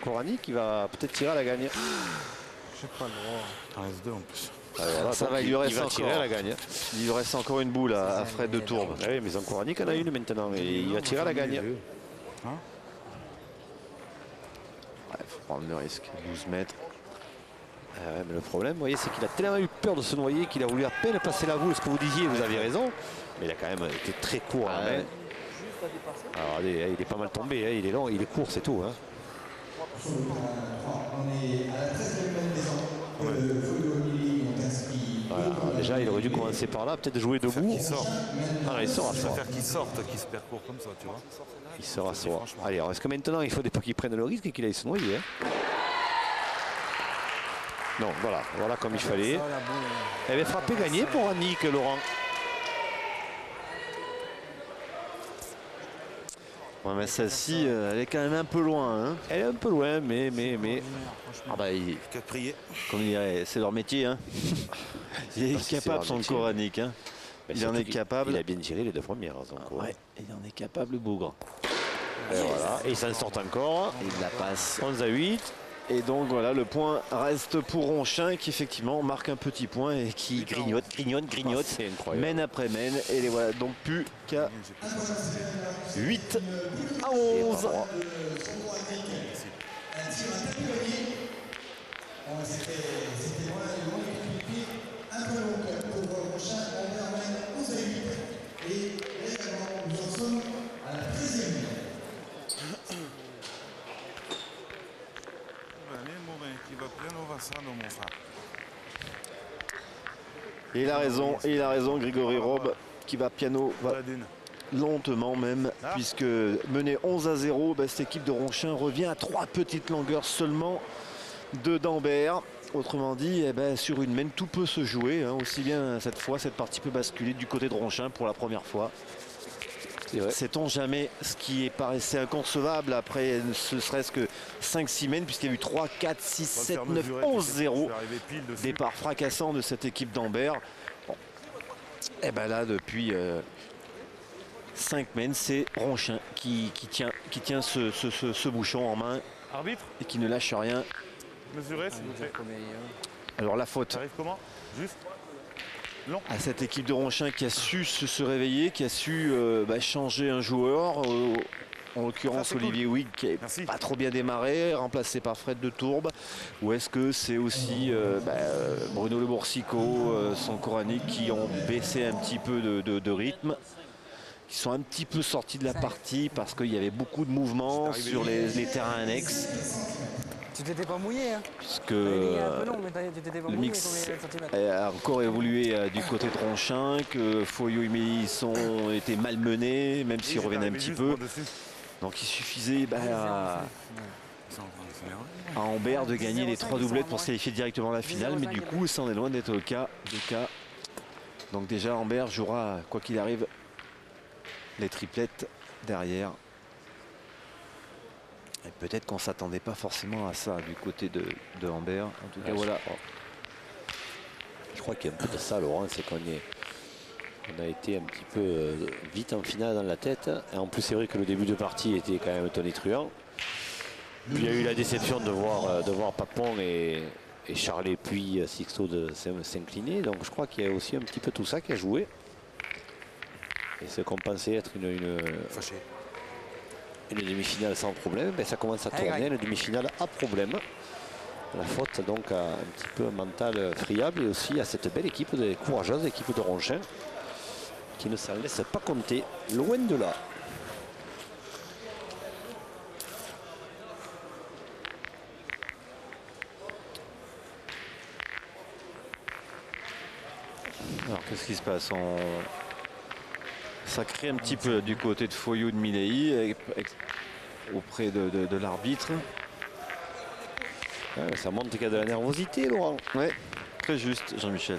Korani qui va peut-être tirer à la gagne. J'ai pas le droit. En reste 2 en plus. Voilà, ça va, il lui reste va encore. tirer à la gagne. Il lui reste encore une boule à Fred de Tourbe. Ah oui, mais Korani en a une maintenant et il va tirer à la gagne. Hein? Il faut prendre le risque. 12 mètres. Ah ouais, mais le problème, vous voyez, c'est qu'il a tellement eu peur de se noyer qu'il a voulu à peine passer la boule. Ce que vous disiez, vous aviez raison. Mais il a quand même été très court. Ah hein. ouais. Alors, regardez, il est pas mal tombé, hein. Il est long, il est court, c'est tout. Hein. On est à la 13e maison. Le Folio ont inscrit. Voilà. Alors, déjà, il aurait dû commencer par là, peut-être jouer debout. Qu'il sorte. Ah, il sort à Je soi. préfère qu'il sorte, qu'il se perd court comme ça, tu vois. Il sort à soi. Franchement. Allez, alors est-ce que maintenant, il faut pas qu'il prenne le risque et qu'il aille se noyer hein. Non, voilà comme il fallait. Elle avait frappé gagné pour Annick, Laurent. Ouais, mais celle-ci, elle est quand même un peu loin. Hein. Elle est un peu loin, mais. Ah bah, Que de prier. comme il dirait, c'est leur métier. Hein. Il est si c'est capable, leur son métier. Koranic. Hein. Mais Il en surtout est capable. Il a bien tiré les deux premières. Donc, Ouais, il en est capable, le bougre. Et voilà. Et il s'en sort encore. Il la passe. 11-8. Et donc voilà, le point reste pour Ronchin qui effectivement marque un petit point et qui grignote, C'est incroyable. mène après mène. Et les voilà donc plus qu'à 8 à 11. C'était loin un peu long pour Ronchin. On termine 11 à 8. Et également, nous en sommes à la 13e minute. Qui va prendre Vincent, mon frère. Et il a raison, Grégory Robe qui va piano, va La dune. lentement même, puisque mené 11 à 0, cette équipe de Ronchin revient à 3 petites longueurs seulement de Dambert. Autrement dit, sur une mène, tout peut se jouer. Hein. Aussi bien cette fois, cette partie peut basculer du côté de Ronchin pour la première fois. Sait-on jamais ce qui paraissait inconcevable après ce serait-ce que 5-6 mènes, puisqu'il y a eu 3, 4, 6, 7, 9, 11, 0. Départ fracassant de cette équipe d'Ambert. Bon. Et là, depuis 5 mènes, c'est Ronchin qui tient ce bouchon en main Arbitre, et qui ne lâche rien. mesurez s'il vous plaît. Alors la faute Ça arrive comment? Juste à cette équipe de Ronchin qui a su se réveiller, qui a su changer un joueur, en l'occurrence c'est Olivier Huyghe qui n'a Merci. pas trop bien démarré, remplacé par Fred de Tourbe. Ou est-ce que c'est aussi Bruno Le Boursicot, son Koranic qui ont baissé un petit peu de rythme, qui sont un petit peu sortis de la partie parce qu'il y avait beaucoup de mouvements sur les terrains annexes. Tu t'étais pas mouillé, hein? Puisque Il est un peu long, mais tu t'étais pas le mouillé mix combien de centimètres? a encore évolué du côté de Ronchin, que Foyot et Mélis ont été malmenés, même s'ils reviennent un petit peu. Donc il suffisait à Ambert de gagner les 3 doublettes pour se qualifier directement à la finale, mais du coup ça en est loin d'être le cas. Donc déjà Ambert jouera, quoi qu'il arrive, les triplettes derrière. Et peut-être qu'on ne s'attendait pas forcément à ça du côté de Ambert. En tout cas, voilà. Je crois qu'il y a un peu de ça, Laurent, c'est qu'on a été un petit peu vite en finale dans la tête. Et en plus, c'est vrai que le début de partie était quand même tonitruant. Puis il y a eu la déception de voir Papon et Charlet puis Sixto s'incliner. Donc je crois qu'il y a aussi un petit peu tout ça qui a joué. Et ce qu'on pensait être une demi-finale sans problème, ça commence à tourner, une demi-finale à problème. La faute donc à un petit peu un mental friable et aussi à cette belle équipe, courageuse équipe de Ronchin qui ne s'en laisse pas compter, loin de là. Alors qu'est-ce qui se passe? Ça crée un petit peu du côté de Foyot de Milei auprès de l'arbitre. Ça montre qu'il y a de la nervosité, Laurent. Ouais, très juste, Jean-Michel.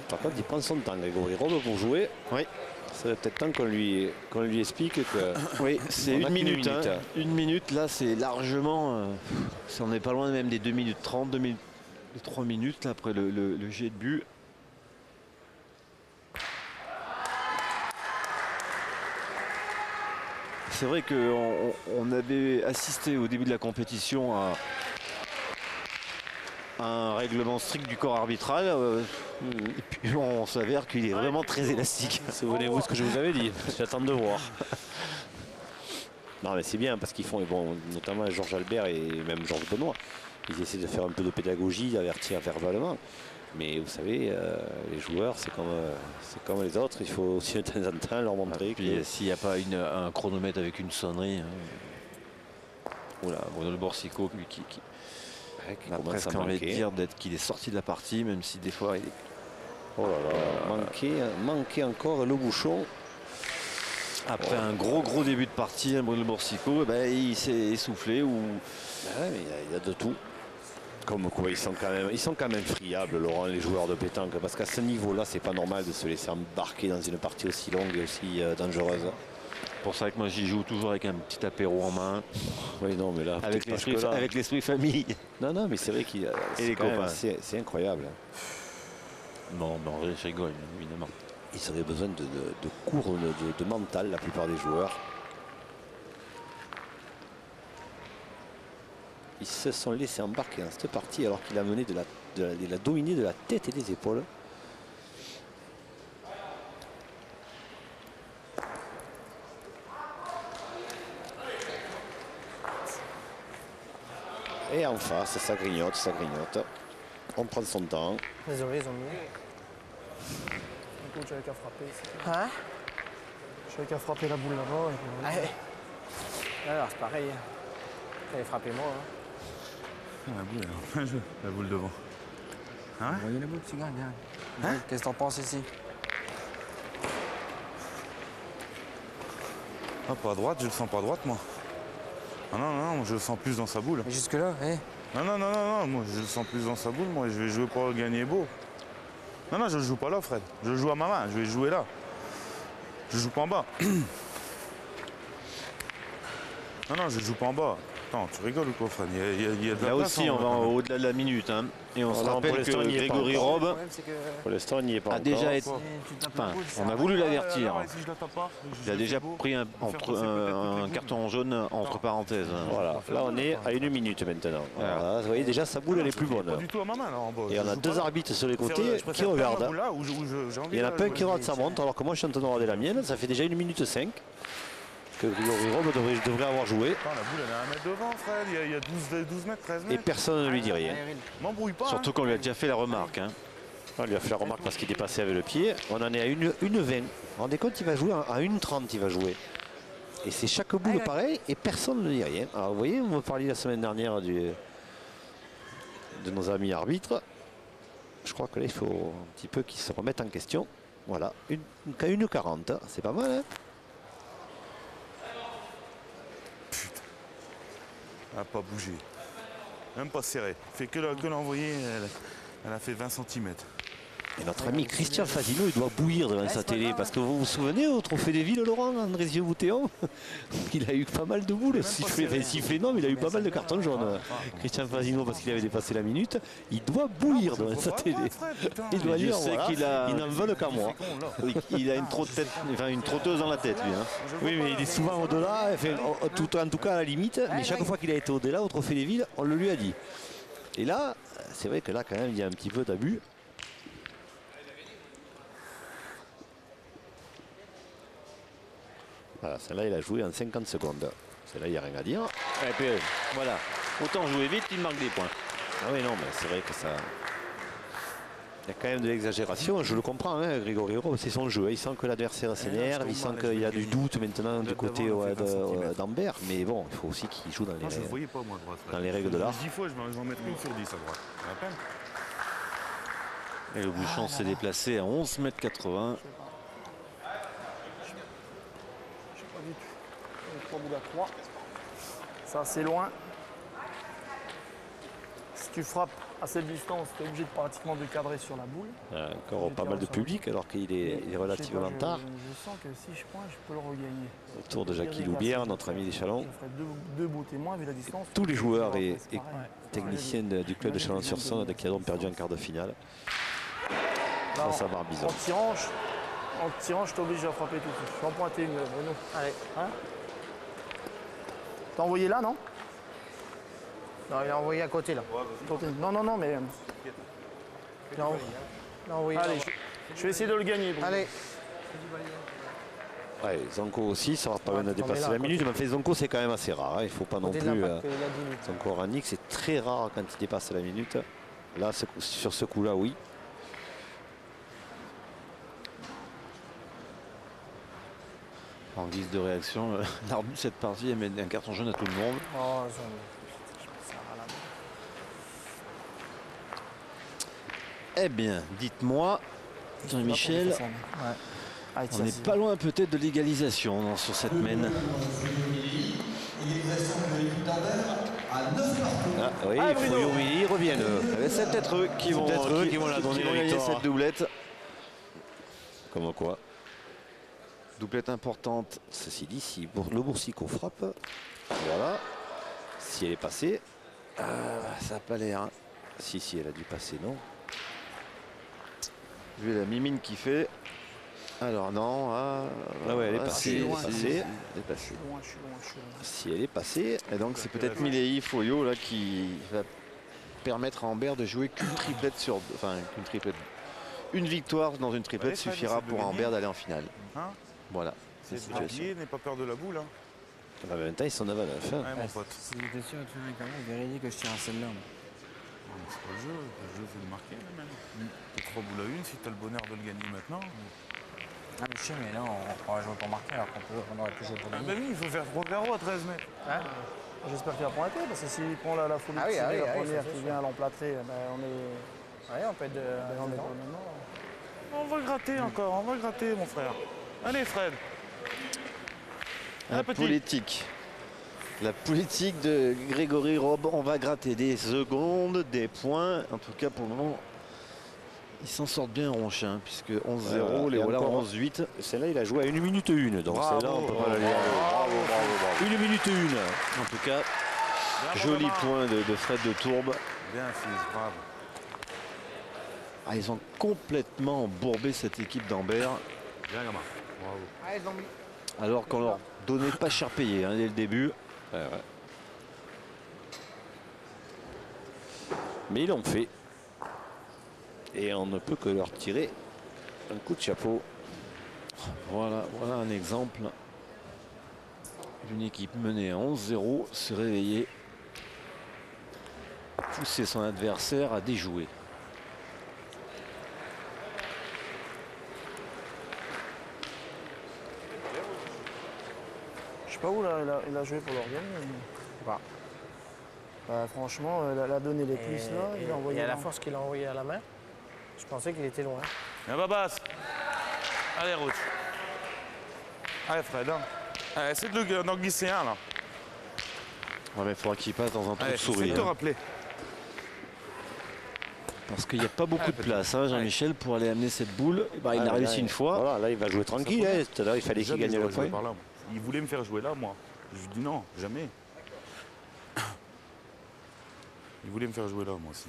Par contre, il prend son temps, Grégory Robe, pour jouer. Oui. Ça va peut-être temps qu'on lui explique que. Oui, c'est une minute. Hein. Une minute, là, c'est largement. On n'est pas loin même des 2 minutes 30, 3 minutes là, après le jet de but. c'est vrai qu'on avait assisté au début de la compétition à un règlement strict du corps arbitral. Et puis on s'avère qu'il est vraiment très élastique. Souvenez-vous ce que je vous avais dit. J'attends de voir. Non mais c'est bien parce qu'ils font, bon, notamment Georges Albert et même Georges Benoît, ils essaient de faire un peu de pédagogie, d'avertir verbalement. Mais vous savez, les joueurs, c'est comme les autres, il faut aussi de temps en temps leur montrer. Puis s'il n'y a pas un chronomètre avec une sonnerie. Hein. Oula, Bruno Le Borsico qui a presque envie de dire qu'il est sorti de la partie, même si des fois il est... Oh là là, manqué encore le bouchon. Après un gros début de partie, Bruno Le Borsico, il s'est essoufflé ou... Ouais, mais il y a de tout. Comme quoi ils sont quand même friables, Laurent, les joueurs de pétanque, parce qu'à ce niveau-là, c'est pas normal de se laisser embarquer dans une partie aussi longue et aussi dangereuse. C'est pour ça que moi j'y joue toujours avec un petit apéro en main. Oui, non, mais là, avec l'esprit famille. Non, mais c'est vrai qu'il et les copains. C'est incroyable. Non, je rigole, évidemment. Ils auraient besoin de cours de mental, la plupart des joueurs. Ils se sont laissés embarquer dans cette partie alors qu'il a mené il a dominé de la tête et des épaules. Et en face, ça grignote. On prend son temps. Désolé, ils ont mis. Le coach avait qu'à frapper. Hein? J'avais qu'à frapper la boule là-bas. Et puis voilà. Alors c'est pareil. J'avais frappé moi. Hein. La boule, elle est en plein jeu, la boule devant. Ah ouais? Voyez la boule, petit gars, bien. Hein? Qu'est-ce que t'en penses ici? Ah, pas à droite, je le sens pas à droite, moi. Ah non, je le sens plus dans sa boule. Mais jusque-là, Non, moi je le sens plus dans sa boule, moi je vais jouer pour gagner beau. Non, je joue pas là, Fred. Je joue à ma main, je vais jouer là. Je joue pas en bas. Non, je joue pas en bas. Attends, tu rigoles ou quoi, Fred? Il y a de la Là place, aussi, hein, on va au-delà de la minute. Hein. Et on se rappelle que Grégory Robe Pour l'instant, il n'y est pas a encore. déjà été... Enfin, on a voulu l'avertir. Il a déjà pris un carton jaune entre parenthèses. Voilà, là on est à 1 minute maintenant. Voilà, vous voyez déjà sa boule elle est plus bonne. Pas du tout à ma main là en bas. Et on a deux arbitres sur les côtés qui regardent. Il y en a pas un qui regarde sa montre alors que moi je suis en train de regarder la mienne. Ça fait déjà 1 minute 5 que Grégory Robe devrait avoir joué. La boule elle est à 1 mètre devant, Fred. Il y a 12 mètres, 13 mètres. Et personne ne lui dit rien. M'embrouille pas. Surtout qu'on lui a déjà fait la remarque. Hein. On lui a fait la remarque parce qu'il est passé avec le pied. On en est à 1,20. Vous vous rendez compte, il va jouer à 1,30 il va jouer. Et c'est chaque boule pareil et personne ne dit rien. Alors vous voyez, on me parlait la semaine dernière de nos amis arbitres. Je crois que là il faut un petit peu qu'ils se remettent en question. Voilà, 1,40. C'est pas mal, hein? Elle n'a pas bougé. Même pas serré. Fait que l'envoyer, elle a fait 20 cm. Et notre ami Christian Fasino, il doit bouillir devant sa télé. Parce que vous vous souvenez au Trophée des Villes, Laurent, Andrézieux-Boutéon, il a eu pas mal de boules. Sifflé, non, mais il a eu pas mal de cartons jaunes. Christian Fasino, parce qu'il avait dépassé la minute, il doit bouillir devant sa télé. Il doit dire, voilà, ils n'en veulent qu'à moi. Il a une trotteuse dans la tête, lui. Hein. Oui, mais il est souvent au-delà, en tout cas à la limite. Mais chaque fois qu'il a été au-delà, au Trophée des Villes, on le lui a dit. Et là, c'est vrai que là, quand même, il y a un petit peu d'abus. Voilà, celle-là, il a joué en 50 secondes. Celle-là, il n'y a rien à dire. Et puis, voilà. Autant jouer vite, il marque des points. Ah oui, non, mais c'est vrai que ça... Il y a quand même de l'exagération. Je le comprends, hein, Grégory Robe, c'est son jeu. Il sent que l'adversaire s'énerve, il sent qu'il y a du doute maintenant du côté d'Ambert. Mais bon, il faut aussi qu'il joue dans les règles de l'art. 10 fois, je vais en mettre une sur 10 à droite. Ça va peine. Et le bouchon s'est déplacé à 11,80 m. Je sais pas du tout. 3 boules à 3. Ça, c'est loin. Si tu frappes à cette distance, tu es obligé de pratiquement de cadrer sur la boule. Encore pas mal de public alors qu'il est relativement tard. Je sens que si je pointe, je peux le regagner. Autour de Jackie Loubière, notre ami des Chalons. Je ferai deux beaux témoins vu la distance. Tous les joueurs et techniciens du club de Chalon-sur-Saône qui ont perdu en quart de finale. Ça va Barbizon. En tirant, je t'oblige à frapper tout de suite. Je vais en pointer une, Bruno. Allez. Hein? T'as envoyé là, non? Non, il a envoyé à côté là. Non, non, non, mais. Il a envoyé Allez, là. je vais essayer de le gagner. Bruno. Allez. Ouais, Zonko aussi, ça va pas bien de attendez dépasser là, à la côté. minute. Mais fait Zonko, c'est quand même assez rare. Hein. Il faut pas non Côté plus. de l'impact, il a 10 minutes. Zonko Oranik, c'est très rare quand il dépasse la minute. Là, sur ce coup-là, oui. En guise de réaction, l'arbitre de cette partie elle met un carton jaune à tout le monde. Oh, Eh bien, dites-moi, Jean-Michel, Ouais. Allez, on tiens, n'est pas loin peut-être de l'égalisation sur cette mène. Égalisation de l'équipe d'Anvers à 9 partout. Ah, oui, Ah, Bruno. Fouillon, ils reviennent. Eh bien, c'est peut-être eux qui vont, peut-être eux qui vont la donner, la gagner victoire. cette doublette. Comme quoi. Doublette importante. Ceci dit, si le Boursicot frappe, voilà. Si elle est passée, Ça n'a pas l'air. Hein. si elle a dû passer, non. Vu la mimine qu'il fait. Alors non, ouais, elle est passée, si, elle est si, passée. si, elle est passée. Loin, je suis loin, je suis loin. Si elle est passée, Et donc c'est peut-être Milei Foyo là qui va permettre à Ambert de jouer qu'une triplette sur, enfin qu'une triplette. Une victoire dans une triplette Ouais, ça, suffira c'est de pour gagner. Ambert d'aller en finale. Hein? Voilà, c'est C'est la situation. de n'aie pas peur de la boule. Hein. en même temps, ils sont à 29. Hein. Ouais, mon pote. Si j'étais sûr, tu vois, quand même, il vérifié que je tire à celle-là. C'est pas le jeu c'est de marquer là, même. T'as 3 boules à une, si t'as le bonheur de le gagner maintenant. Ah, mais je sais, mais là, on va jouer pour marquer alors qu'on aurait pu jouer pour Ah gagner. bah oui, il faut faire 3 carreaux à 13 mètres. Hein? J'espère qu'il va prendre la tête, parce que s'il prend la folie Ah oui, de tirer, ah oui, la ah oui, première ça, c'est qui sûr. vient à l'emplâtrer, ben, on est. Ouais, on peut être on est dedans. maintenant. On va gratter encore, on va gratter, mon frère. Allez, Fred. La petit. politique. La politique de Grégory Robe, on va gratter des secondes, des points. En tout cas, pour le moment, ils s'en sortent bien, Ronchin, puisque 11-0, les et voilà encore, 11-8. Celle-là, il a joué à 1 minute 1. Donc Bravo, celle-là, on peut pas bravo, la lui enlever. bravo. 1 minute 1. En tout cas, Bien, joli Benjamin. point de Fred de Tourbe. Bien, fils, bravo. Ah, ils ont complètement embourbé cette équipe d'Ambert, Bien, gamin. Bravo. Allez, zombie. alors qu'on leur donnait pas cher payé hein, dès le début. Ouais. Mais ils l'ont fait. Et on ne peut que leur tirer un coup de chapeau. Voilà un exemple d'une équipe menée à 11-0 se réveiller, pousser son adversaire à déjouer. Je sais pas où là, il a joué pour leur gagner. Bah. Bah, franchement, la donné les plus là, il a envoyé. Et à la dans- force qu'il a envoyé à la main, je pensais qu'il était loin. Bien, Babas. Allez, route. Allez, Fred. Hein. Allez, essaie d'en glisser un, là. Ouais, mais il faudra qu'il passe dans un trou Allez, de essaie souris. de te hein, rappeler. parce qu'il n'y a pas beaucoup de peut-être. place, hein, Jean-Michel, pour aller amener cette boule. Bah, il Ah, a réussi là, une fois. Voilà, là, il va jouer tranquille. Hein. Tout à l'heure, il fallait qu'il Jamais gagne le j'aurais joué point. par là, moi. Il voulait me faire jouer là, moi. Je lui dis non, jamais. Il voulait me faire jouer là, moi aussi.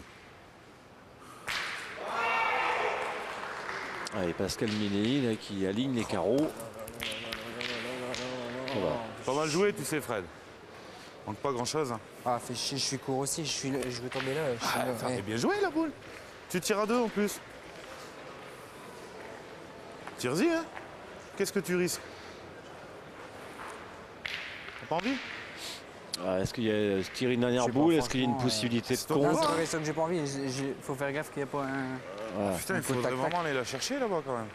Allez, Pascal Milei là, qui aligne les carreaux. Voilà. Pas mal joué, tu sais, Fred. Manque pas grand-chose. Hein. Ah, fait chier, je suis court aussi, je veux tomber là. T'es bien joué, la boule. Tu tires à deux, en plus. Tire-y, hein. Qu'est-ce que tu risques? T'as pas envie? Ah, est-ce qu'il y a tirer une dernière Je sais pas, boule? Est-ce qu'il y a une franchement, possibilité de c'est ton Non, contre? c'est pas question que j'ai pas envie. Il faut faire gaffe qu'il n'y ait pas un. Voilà. Putain, il Un coup de faudrait tac-tac. vraiment aller la chercher, là-bas, quand même.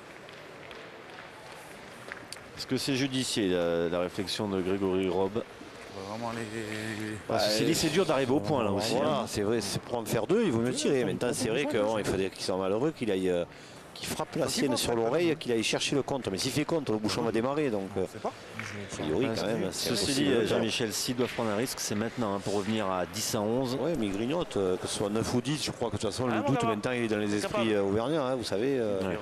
Est-ce que c'est judicieux la réflexion de Grégory Robe? Il faudrait vraiment aller... Ceci dit, c'est dur d'arriver au point là aussi. Voilà, hein. c'est vrai, c'est pour en faire deux, il vaut mieux tirer. Maintenant, c'est vrai qu'il faudrait qu'ils soient malheureux, qu'il frappe la sienne sur l'oreille, qu'il aille chercher le contre. Mais s'il fait contre, le bouchon va démarrer. Donc, Je sais pas. a priori, quand même, c'est Ceci impossible. dit, Jean-Michel, s'il doit prendre un risque, c'est maintenant hein, pour revenir à 10-11. Ouais, mais il grignote, que ce soit 9 ou 10, je crois que de toute façon, Ah, le mon doute gamin. maintenant, il est dans les C'est esprits capable. auvergnats, hein, vous savez. Ouais.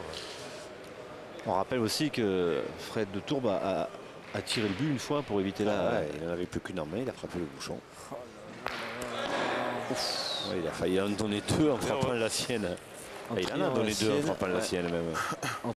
On rappelle aussi que Fred de Tourbe a tiré le but une fois pour éviter la. Ouais, il n'en avait plus qu'une en main, il a frappé le bouchon. Ouais, il a failli en donner deux en frappant la sienne. en Et il en a tirant donné la deux en sienne. frappant la Ouais. sienne même. En